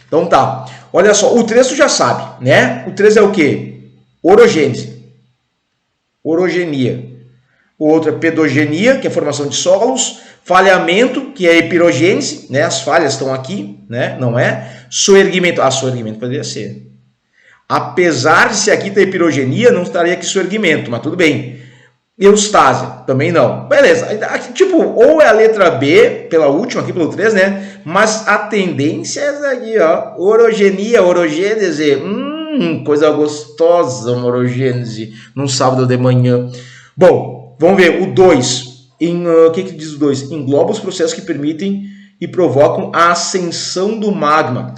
Então tá, olha só, o 3 tu já sabe, né? O 3 é o quê? Orogênese, orogenia. O outro é pedogenia, que é a formação de solos. Falhamento, que é epirogênese, né? As falhas estão aqui, né? Não é? Soerguimento. Soerguimento poderia ser. Apesar de ser aqui ter epirogenia, não estaria aqui soerguimento, mas tudo bem. Eustásia, também não. Beleza, aqui, tipo, ou é a letra B, pela última, aqui pelo 3, né? Mas a tendência é essa aqui, ó. Orogenia, orogênese. Coisa gostosa, uma orogênese, num sábado de manhã. Bom, vamos ver, o 2. O que diz o 2? Engloba os processos que permitem e provocam a ascensão do magma.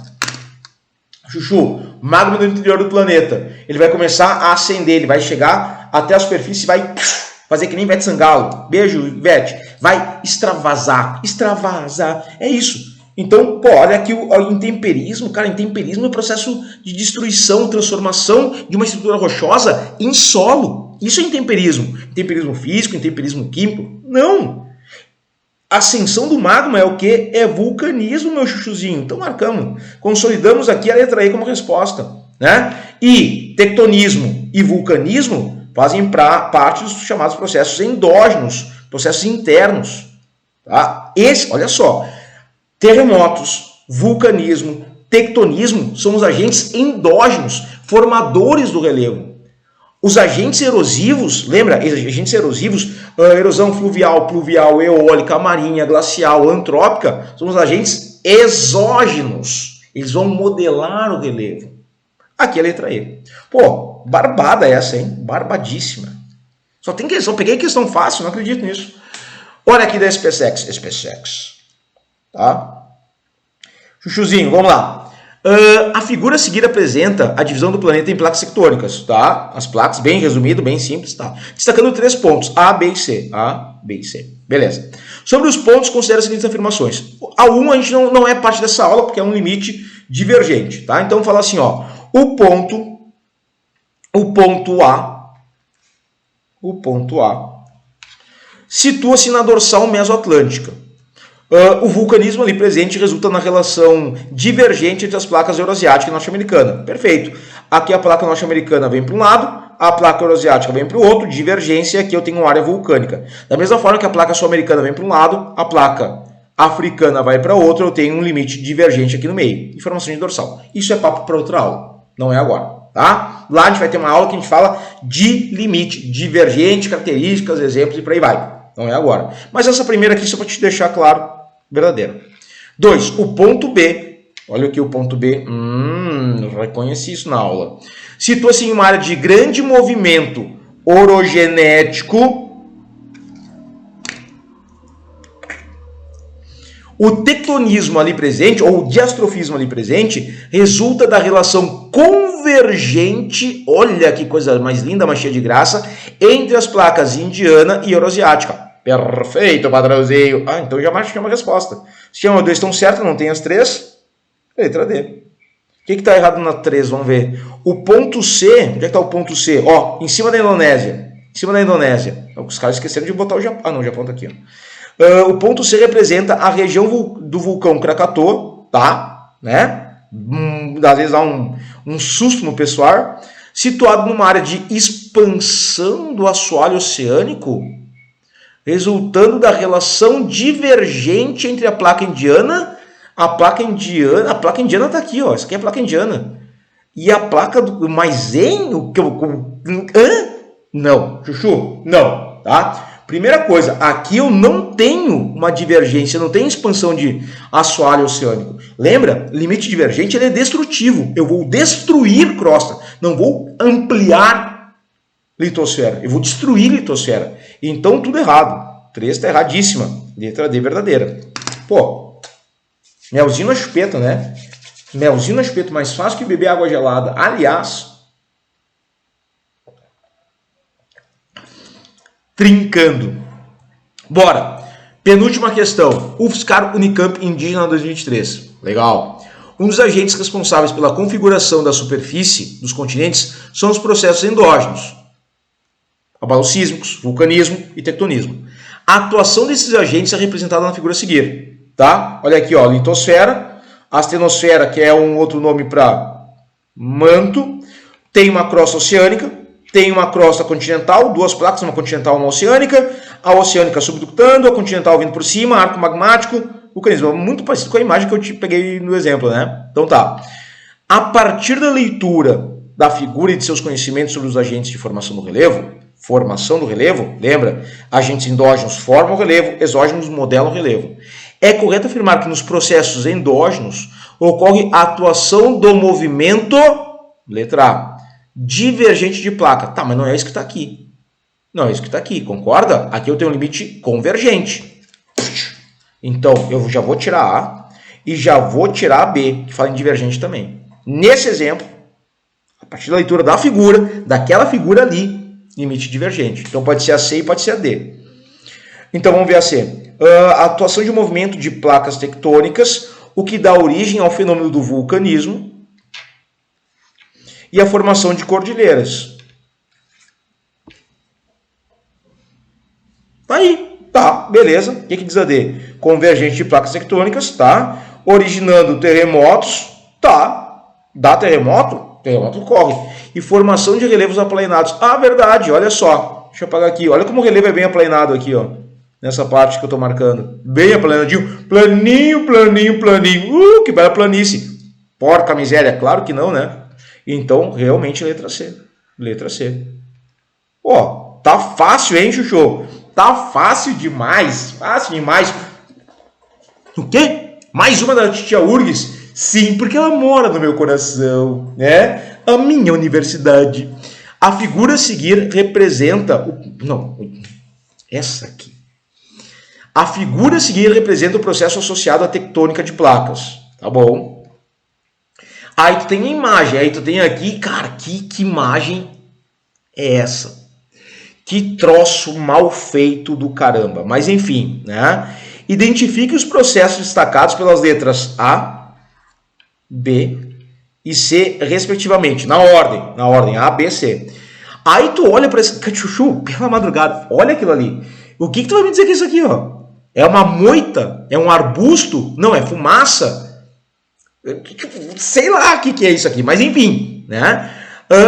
Chuchu, magma no interior do planeta. Ele vai começar a ascender, ele vai chegar até a superfície e vai fazer que nem Ivete Sangalo. Beijo, Ivete. Vai extravasar. É isso. Então, pô, olha aqui o intemperismo. Cara, intemperismo é o processo de destruição, transformação de uma estrutura rochosa em solo. Isso é intemperismo. Intemperismo físico, intemperismo químico. Não. Ascensão do magma é o quê? É vulcanismo, meu chuchuzinho. Então marcamos. Consolidamos aqui a letra E como resposta. Né? E tectonismo e vulcanismo fazem parte dos chamados processos endógenos, processos internos. Tá? Olha só, terremotos, vulcanismo, tectonismo são os agentes endógenos, formadores do relevo. Os agentes erosivos, lembra? Agentes erosivos, erosão fluvial, pluvial, eólica, marinha, glacial, antrópica, são os agentes exógenos. Eles vão modelar o relevo. Aqui é a letra E. Pô, barbada essa, hein? Barbadíssima. Só peguei questão fácil, não acredito nisso. Olha aqui da SpaceX. Tá? Chuchuzinho, vamos lá. A figura a seguir apresenta a divisão do planeta em placas tectônicas, tá? As placas, bem resumido, bem simples, tá? Destacando 3 pontos, A, B e C. A, B e C. Beleza. Sobre os pontos, considera as seguintes afirmações. A 1 a gente não é parte dessa aula, porque é um limite divergente, tá? Então, fala assim, ó. O ponto A situa-se na dorsal mesoatlântica. O vulcanismo ali presente resulta na relação divergente entre as placas euroasiática e norte-americana. Perfeito. Aqui a placa norte-americana vem para um lado, a placa euroasiática vem para o outro, divergência, aqui eu tenho uma área vulcânica. Da mesma forma que a placa sul-americana vem para um lado, a placa africana vai para outro, eu tenho um limite divergente aqui no meio. Informação de dorsal. Isso é papo para outra aula, não é agora. Tá? Lá a gente vai ter uma aula que a gente fala de limite divergente, características, exemplos e por aí vai. Não é agora. Mas essa primeira aqui só para te deixar claro, verdadeiro. 2. O ponto B. Olha aqui o ponto B. Reconheci isso na aula. Situa-se em uma área de grande movimento orogenético. O tectonismo ali presente, ou o diastrofismo ali presente, resulta da relação convergente, olha que coisa mais linda, mais cheia de graça, entre as placas indiana e euroasiática. Perfeito, padrãozinho. Então já mais chama a resposta. Se chama 2 estão certas, não tem as 3, letra D. O que está errado na 3? Vamos ver. O ponto C, onde é que está o ponto C? Ó, em cima da Indonésia. Em cima da Indonésia. Os caras esqueceram de botar o Japão. Não, o Japão está aqui. Ó. O ponto C representa a região do vulcão Krakatoa, tá? Né? Às vezes dá um susto no pessoal. Situado numa área de expansão do assoalho oceânico, resultando da relação divergente entre a placa indiana. A placa indiana está aqui, ó. Essa aqui é a placa indiana. E a placa do maiseno, não, chuchu, não, tá? Primeira coisa, aqui eu não tenho uma divergência, não tenho expansão de assoalho oceânico. Lembra? Limite divergente ele é destrutivo. Eu vou destruir crosta, não vou ampliar litosfera. Eu vou destruir litosfera. Então tudo errado. 3 está erradíssima. Letra D verdadeira. Pô, melzinho na chupeta, né? Melzinho na chupeta, mais fácil que beber água gelada. Aliás, trincando. Bora. Penúltima questão. UFSCar Unicamp Indígena 2023. Legal. Um dos agentes responsáveis pela configuração da superfície dos continentes são os processos endógenos. Abalos sísmicos, vulcanismo e tectonismo. A atuação desses agentes é representada na figura a seguir. Tá? Olha aqui, ó, litosfera, astenosfera, que é um outro nome para manto, tem uma crosta oceânica, tem uma crosta continental, 2 placas, uma continental e uma oceânica, a oceânica subductando, a continental vindo por cima, arco magmático, vulcanismo. Muito parecido com a imagem que eu te peguei no exemplo, né? Então tá. A partir da leitura da figura e de seus conhecimentos sobre os agentes de formação do relevo, formação do relevo, lembra? Agentes endógenos formam o relevo, exógenos modelam o relevo. É correto afirmar que nos processos endógenos ocorre a atuação do movimento, letra A, divergente de placa. Tá, mas não é isso que está aqui. Não é isso que está aqui, concorda? Aqui eu tenho um limite convergente. Então, eu já vou tirar A e já vou tirar a B, que fala em divergente também. Nesse exemplo, a partir da leitura da figura, daquela figura ali, limite divergente. Então pode ser a C e pode ser a D. Então vamos ver a C. A atuação de movimento de placas tectônicas, o que dá origem ao fenômeno do vulcanismo e a formação de cordilheiras. Tá aí, tá, beleza. O que diz a D? Convergente de placas tectônicas, tá? Originando terremotos, tá? Dá terremoto? Terremoto ocorre. E formação de relevos aplainados. Ah, verdade, olha só. Deixa eu apagar aqui. Olha como o relevo é bem aplanado aqui, ó. Nessa parte que eu estou marcando. Bem aplanadinho. Planinho, planinho, planinho. Que bela planície. Porca miséria. Claro que não, né? Então, realmente, letra C. Letra C. Ó, tá fácil, hein, Chuchu? Tá fácil demais. Fácil demais. O quê? Mais uma da Titia Urgues? Sim, porque ela mora no meu coração, né? A minha universidade. A figura a seguir representa... Não, essa aqui. A figura a seguir representa o processo associado à tectônica de placas. Tá bom? Aí tu tem a imagem. Aí tu tem aqui... Cara, que imagem é essa? Que troço mal feito do caramba. Mas enfim, né? Identifique os processos destacados pelas letras A, B e C, respectivamente. Na ordem A, B, C. Aí tu olha para esse... Chuchu, pela madrugada, olha aquilo ali. O que tu vai me dizer que é isso aqui, ó? É uma moita? É um arbusto? Não, é fumaça? Sei lá o que é isso aqui, mas enfim, né?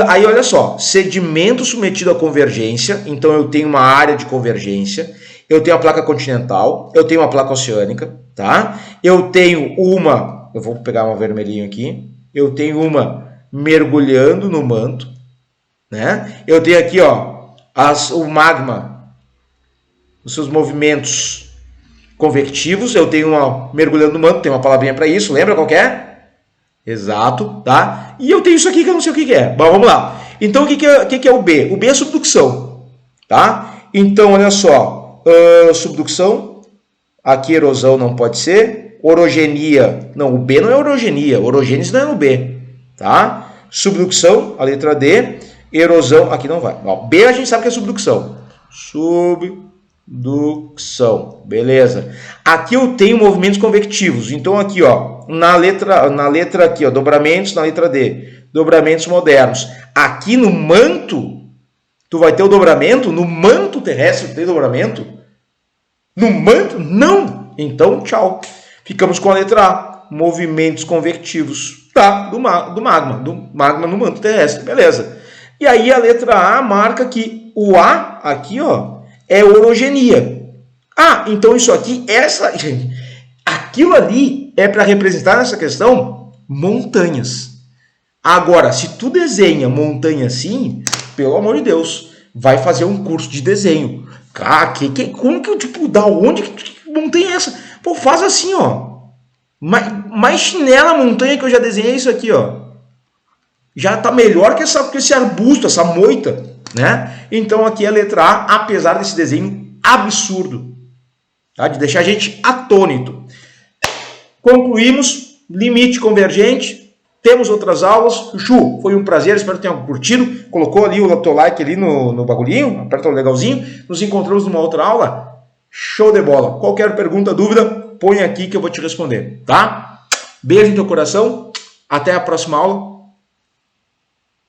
Aí olha só, sedimento submetido à convergência, então eu tenho uma área de convergência, eu tenho a placa continental, eu tenho uma placa oceânica, tá? Eu tenho uma, eu vou pegar uma vermelhinha aqui, eu tenho uma mergulhando no manto, né? Eu tenho aqui, ó, o magma, os seus movimentos convectivos, eu tenho uma mergulhando no manto, tem uma palavrinha para isso, lembra qual que é? Exato, tá? E eu tenho isso aqui que eu não sei o que é. Bom, vamos lá. Então, o que é o B? O B é subducção, tá? Então, olha só. Subducção. Aqui, erosão não pode ser. Orogenia. Não, o B não é orogenia. Orogênese não é no B, tá? Subducção, a letra D. Erosão, aqui não vai. Ó, B a gente sabe que é subducção. Subducção. Beleza. Aqui eu tenho movimentos convectivos. Então, aqui, ó. Na letra aqui, ó, dobramentos, na letra D, dobramentos modernos. Aqui no manto, tu vai ter o dobramento? No manto terrestre tem dobramento? No manto? Não! Então, tchau. Ficamos com a letra A, movimentos convectivos, tá? Do magma no manto terrestre, beleza. E aí a letra A marca que o A, aqui, ó, é orogenia. Ah, então isso aqui, aquilo ali é para representar nessa questão montanhas. Agora, se tu desenha montanha assim, pelo amor de Deus, vai fazer um curso de desenho. Cara, como que eu, tipo, da onde que montanha é essa? Pô, faz assim, ó. Mais chinela montanha que eu já desenhei isso aqui, ó. Já tá melhor que esse arbusto, essa moita, né? Então aqui é a letra A, apesar desse desenho absurdo, tá? De deixar a gente atônito. Concluímos, limite convergente, temos outras aulas. Chuchu, foi um prazer, espero que tenham curtido. Colocou ali o teu like ali no bagulhinho, aperta o legalzinho. Nos encontramos numa outra aula. Show de bola. Qualquer pergunta, dúvida, põe aqui que eu vou te responder, tá? Beijo no teu coração, até a próxima aula.